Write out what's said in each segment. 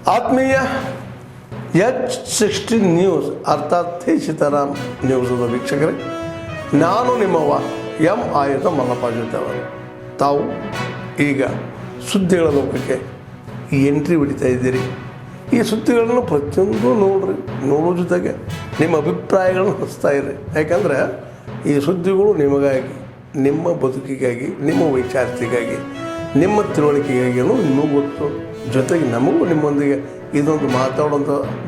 ಆತ್ಮೀಯ H16 news ಅರ್ಥಾತ್ ಸೀತಾರಾಮ್ ನ್ಯೂಸದ ವೀಕ್ಷಕರೇ, ನಾನು ನಿಮ್ಮವ ಎಂ ಆಯುಧ ಮಲ್ಲಪ್ಪ ಜೊತೆವರು. ತಾವು ಈಗ ಸುದ್ದಿಗಳ ಲೋಕಕ್ಕೆ ಎಂಟ್ರಿ ಹೊಡಿತಾ ಇದ್ದೀರಿ. ಈ ಸುದ್ದಿಗಳನ್ನು ಪ್ರತಿಯೊಂದು ನೋಡೋ ಜೊತೆಗೆ ನಿಮ್ಮ ಅಭಿಪ್ರಾಯಗಳನ್ನು ಹಚ್ತಾ ಇರಿ. ಯಾಕಂದರೆ ಈ ಸುದ್ದಿಗಳು ನಿಮಗಾಗಿ, ನಿಮ್ಮ ಬದುಕಿಗಾಗಿ, ನಿಮ್ಮ ವೈಚಾರಿಕೆಗಾಗಿ, ನಿಮ್ಮ ತಿಳುವಳಿಕೆಗಾಗಿಯೂ ನಿಮಗೂ ಗೊತ್ತು. ಜೊತೆಗೆ ನಮಗೂ ನಿಮ್ಮೊಂದಿಗೆ ಇದೊಂದು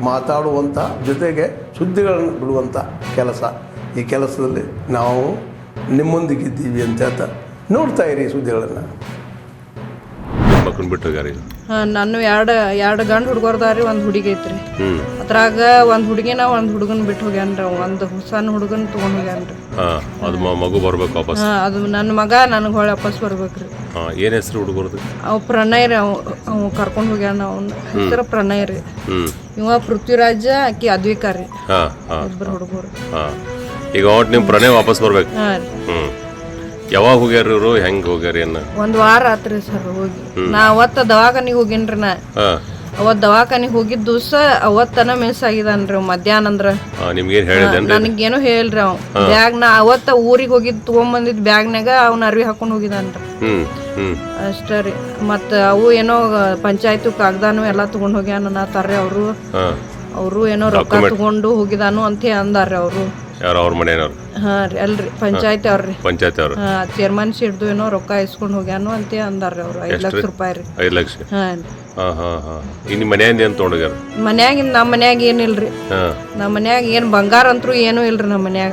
ಮಾತಾಡುವಂಥ ಜೊತೆಗೆ ಸುದ್ದಿಗಳನ್ನು ಬಿಡುವಂಥ ಕೆಲಸ. ಈ ಕೆಲಸದಲ್ಲಿ ನಾವು ನಿಮ್ಮೊಂದಿಗಿದ್ದೀವಿ ಅಂತ ಹೇಳ್ತಾ ನೋಡ್ತಾ ಇರಿ ಸುದ್ದಿಗಳನ್ನು. ನಾನು ಎರಡು ಗಂಡು ಹುಡುಗರ್ದಾರಿ ಒಂದು ಹುಡುಗಿ ಐತ್ರಿ. ಅದ್ರಾಗ ಒಂದು ಹುಡುಗಿನ ಒಂದು ಹುಡುಗನ್ ಬಿಟ್ಟು ಹೋಗ್ಯಾನ್ರಿ. ಒಂದು ಸಣ್ಣ ಹುಡುಗನ್ ತಗೊಂಡ್ ಹೋಗ್ಯಾನ್ರಿ. ಅದು ಮಗು ಬರ್ಬೇಕು ವಾಪಸ್? ಅದು ನನ್ನ ಮಗ ನನಗೆ ಹೊಳೆ ವಾಪಸ್ ಬರ್ಬೇಕ್ರಿ. ಏನ್ ಹೆಸರು ಹುಡುಗರ್ದು? ಅವ್ ಪ್ರಣಯ್ ರೀ. ಅವ್ ಕರ್ಕೊಂಡ್ ಹೋಗ್ಯಾನ. ಅವನ ಹೆಸರು ಪ್ರಣಯ್ ರೀ. ಇವ ಪೃಥ್ವಿರಾಜ, ಆಕಿ ಅದ್ವಿಕಾ ರೀ. ಇಬ್ಬರು ಹುಡುಗರು. ಈಗ ಒಟ್ಟು ನಿಮ್ ಪ್ರಣಯ್ ವಾಪಸ್ ಬರ್ಬೇಕು? ಯಾವಾಗ ಹೋಗ್ಯಾರ ಇವ್ರು? ಹೆಂಗ್ ಹೋಗ್ಯಾರ? ಒಂದ್ ವಾರ ಆತ್ರಿ ಸರ್ ಹೋಗಿ. ನಾ ಅವತ್ತ ದವಾಖಾನಿಗೆ ಹೋಗಿನ್ರಿ. ಅವತ್ ದವಾಖಾನಿಗೆ ಹೋಗಿದ್ ದಿವಸ ಅವತ್ತನ ಮಿಸ್ ಆಗಿದಾನ್ರಿ. ಮಧ್ಯಾಹ್ನ ಅಂದ್ರ ನನಗೇನು ಹೇಳ್ರಿ. ಅವ್ ಬ್ಯಾಗ್ ನಾ ಅವತ್ತ ಊರಿಗೆ ಹೋಗಿದ್ ತಗೊಂಬಂದಿದ್ ಬ್ಯಾಗ್ನಾಗ ಅವ್ನ ಅರ್ವಿ ಹಾಕೊಂಡ್ ಹೋಗಿದಾನ್ರಿ. ಅಷ್ಟ ರೀ. ಮತ್ತ ಅವು ಏನೋ ಪಂಚಾಯತ್ ಕಾಗದಾನು ಎಲ್ಲಾ ತಗೊಂಡ್ ಹೋಗ್ಯಾನ ಅನ್ನತಾರ್ರಿ. ಅವರು ಏನೋ ರೊಕ್ಕ ತಗೊಂಡು ಹೋಗಿದಾನು ಅಂತ ಅಂದಾರ್ರಿ ಅವರು. ಅವ್ರ ಮನೆಯವ್ರು? ಹಾ ರೀ, ಅಲ್ರಿ ಪಂಚಾಯತ್ ಅವ್ರಿ. ಪಂಚಾಯತ್ ಅವ್ರು ಚೇರ್ಮನ್ ಹಿಡ್ದು ಏನೋ ರೊಕ್ಕ ಇಸ್ಕೊಂಡ್ ಹೋಗ್ಯಾನು ಅಂತ ಅಂದಾರ್ರಿ ಅವ್ರು. 5 ಲಕ್ಷ ರೂಪಾಯಿ ರೀ. 5 ಲಕ್ಷ? ನಿಮ್ಮ ಮನ್ಯಾಗಿಂದ ಏನ್ ತಗೊಂಡೋಗ್ಯಾರ? ಮನ್ಯಾಗಿಂದ ನಮ್ಮ ಮನ್ಯಾಗ ಏನಿಲ್ರಿ. ನಮ್ಮ ಮನ್ಯಾಗ ಏನ್ ಬಂಗಾರ ಅಂತೂ ಏನೂ ಇಲ್ರಿ ನಮ್ಮ ಮನ್ಯಾಗ.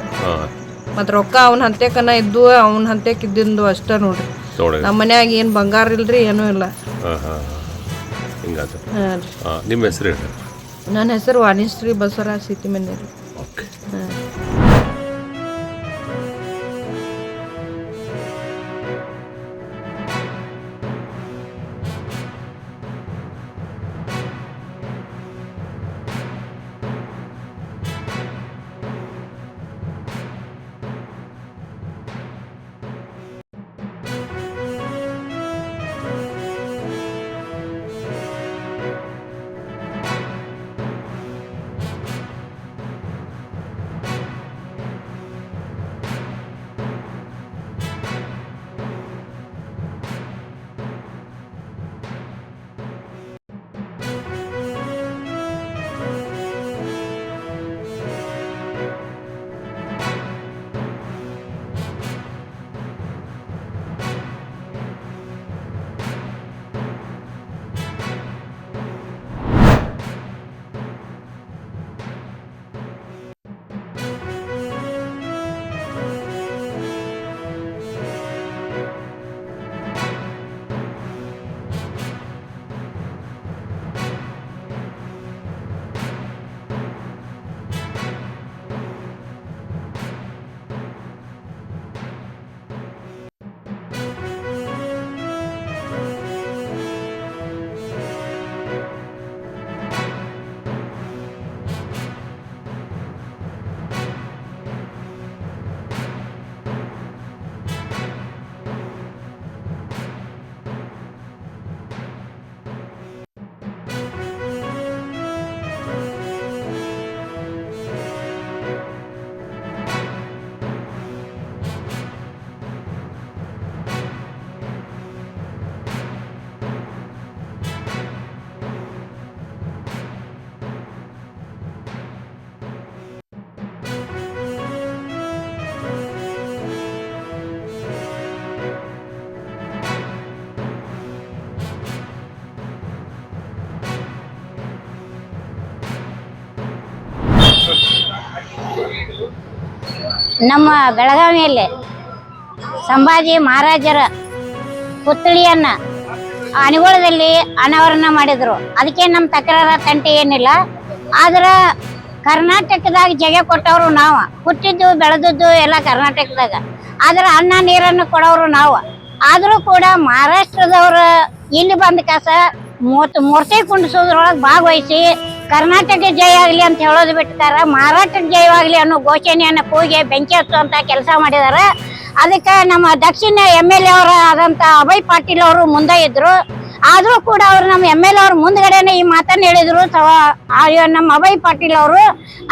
ಮತ್ ರೊಕ್ಕ ಅವನ ಹಂತೇಕನ ಇದ್ದು ಅವನ ಹಂತೇಕ್ ಇದ್ದಿಂದು ಅಷ್ಟ ನೋಡ್ರಿ. ನಮ್ಮ ಮನ್ಯಾಗ ಏನ್ ಬಂಗಾರ ಇಲ್ರಿ, ಏನೂ ಇಲ್ಲ. ನಿಮ್ಮ ಹೆಸರು? ನನ್ನ ಹೆಸರು ವಾಣಿಶ್ರೀ ಬಸವರಾಜ್ ಸಿಟಿಮನಿ ರೀ. ನಮ್ಮ ಬೆಳಗಾವಿಯಲ್ಲಿ ಸಂಭಾಜಿ ಮಹಾರಾಜರ ಪುತ್ಳಿಯನ್ನ ಅನಿಗೋಳದಲ್ಲಿ ಅನಾವರಣ ಮಾಡಿದ್ರು. ಅದಕ್ಕೆ ನಮ್ಮ ತಕರಾರ ತಂಟೆ ಏನಿಲ್ಲ. ಆದ್ರೆ ಕರ್ನಾಟಕದಾಗ ಜಗ ಕೊಟ್ಟವರು ನಾವು, ಹುಟ್ಟಿದ್ದು ಬೆಳೆದದ್ದು ಎಲ್ಲ ಕರ್ನಾಟಕದಾಗ. ಆದ್ರೆ ಅನ್ನ ನೀರನ್ನು ಕೊಡೋರು ನಾವು. ಆದರೂ ಕೂಡ ಮಹಾರಾಷ್ಟ್ರದವ್ರ ಇಲ್ಲಿ ಬಂದ ಕಾಸ ಮೂರ್ತಿ ಕುಂಡಿಸೋದ್ರೊಳಗೆ ಭಾಗವಹಿಸಿ ಕರ್ನಾಟಕ ಜಯ ಆಗಲಿ ಅಂತ ಹೇಳೋದು ಬಿಟ್ಟಾರ. ಮಹಾರಾಷ್ಟ್ರ ಜಯವಾಗಲಿ ಅನ್ನೋ ಘೋಷಣೆಯನ್ನು ಕೂಗಿ ಬೆಂಕಿ ಹಚ್ಚುವಂತ ಕೆಲಸ ಮಾಡಿದಾರೆ. ಅದಕ್ಕೆ ನಮ್ಮ ದಕ್ಷಿಣ MLA ಅವರ ಆದಂತ ಅಭಯ್ ಪಾಟೀಲ್ ಅವರು ಮುಂದೆ ಇದ್ರು. ಆದ್ರೂ ಕೂಡ ಅವ್ರು ನಮ್ಮ MLA ಅವ್ರ ಮುಂದ್ಗಡೆನೆ ಈ ಮಾತನ್ನ ಹೇಳಿದ್ರು. ನಮ್ಮ ಅಭಯ್ ಪಾಟೀಲ್ ಅವರು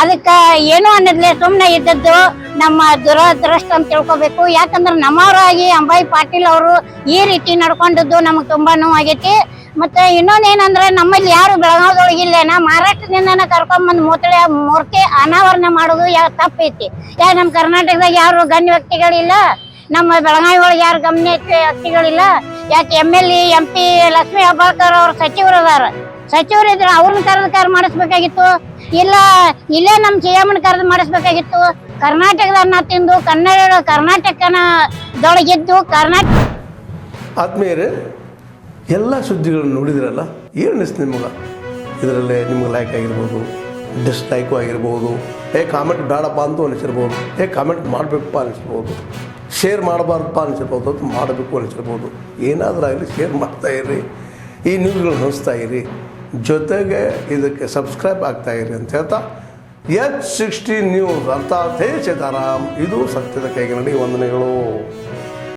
ಅದಕ್ಕ ಏನು ಅನ್ನದ್ಲೆ ಸುಮ್ನೆ ಇದ್ದದ್ದು ನಮ್ಮ ದುರದೃಷ್ಟ ಅಂತ ತಿಳ್ಕೊಬೇಕು. ಯಾಕಂದ್ರೆ ನಮ್ಮವರಾಗಿ ಅಭಯ್ ಪಾಟೀಲ್ ಅವರು ಈ ರೀತಿ ನಡ್ಕೊಂಡಿದ್ದು ನಮಗ್ ತುಂಬಾ ನೋವಾಗೈತಿ. ಮತ್ತೆ ಇನ್ನೊಂದೇನಂದ್ರೆ ನಮ್ಮಲ್ಲಿ ಯಾರು ಬೆಳಗಾವದೊಳಗಿಲ್ಲೇನ ಮಹಾರಾಷ್ಟ್ರದಿಂದನ ಕರ್ಕೊಂಡ್ಬಂದ್ ಮೂರ್ತಿ ಅನಾವರಣ ಮಾಡೋದು ತಪ್ಪೈತಿ. ಯಾಕೆ ನಮ್ಮ ಕರ್ನಾಟಕದಾಗ ಯಾರು ಗಣ್ಯ ವ್ಯಕ್ತಿಗಳಿಲ್ಲ, ನಮ್ಮ ಬೆಳಗಾವಿ ಒಳಗೆ ಯಾರು ಗಮ್ಯ ವ್ಯಕ್ತಿಗಳಿಲ್ಲ. ಯಾಕೆ MLA MP ಲಕ್ಷ್ಮೀ ಹೆಬ್ಬಾಳ್ಕರ್ ಅವ್ರ ಸಚಿವರಿದ್ರೆ ಅವ್ರನ್ನ ಕರೆದು ಮಾಡಿಸ್ಬೇಕಾಗಿತ್ತು. ಇಲ್ಲ ಇಲ್ಲೇ ನಮ್ಮ CM ಕರೆದು ಮಾಡಿಸ್ಬೇಕಾಗಿತ್ತು. ಕರ್ನಾಟಕದ ಅನ್ನ ತಿಂದು ಕರ್ನಾಟಕದೊಳಗಿದ್ದು ಆದ್ಮೇಲೆ ಎಲ್ಲ ಸುದ್ದಿಗಳನ್ನು ನೋಡಿದ್ರಲ್ಲ, ಏನು ಅನಿಸ್ತು ನಿಮ್ಗೆ? ಇದರಲ್ಲೇ ನಿಮ್ಗೆ ಲೈಕ್ ಆಗಿರ್ಬೋದು, ಡಿಸ್ಲೈಕು ಆಗಿರ್ಬೋದು, ಕಾಮೆಂಟ್ ಬೇಡಪ್ಪ ಅಂತೂ ಅನಿಸಿರ್ಬೋದು, ಕಾಮೆಂಟ್ ಮಾಡಬೇಕಪ್ಪ ಅನಿಸಿರ್ಬೋದು, ಶೇರ್ ಮಾಡಬಾರ್ದಪ್ಪ ಅನಿಸಿರ್ಬೋದು, ಅದು ಮಾಡಬೇಕು ಅನಿಸಿರ್ಬೋದು. ಏನಾದರೂ ಆಗಲಿ ಶೇರ್ ಮಾಡ್ತಾಯಿರಿ, ಈ ನ್ಯೂಸ್ಗಳನ್ನ ಹಂಚ್ತಾ ಇರಿ, ಜೊತೆಗೆ ಇದಕ್ಕೆ ಸಬ್ಸ್ಕ್ರೈಬ್ ಆಗ್ತಾಯಿರಿ ಅಂತ ಹೇಳ್ತಾ H16 ನ್ಯೂಸ್ ಅರ್ಥಾತ್ ಹೇ ಸೀತಾರಾಮ್, ಇದು ಸತ್ಯದ ಕೈಗನ್ನಡಿ. ವಂದನೆಗಳು.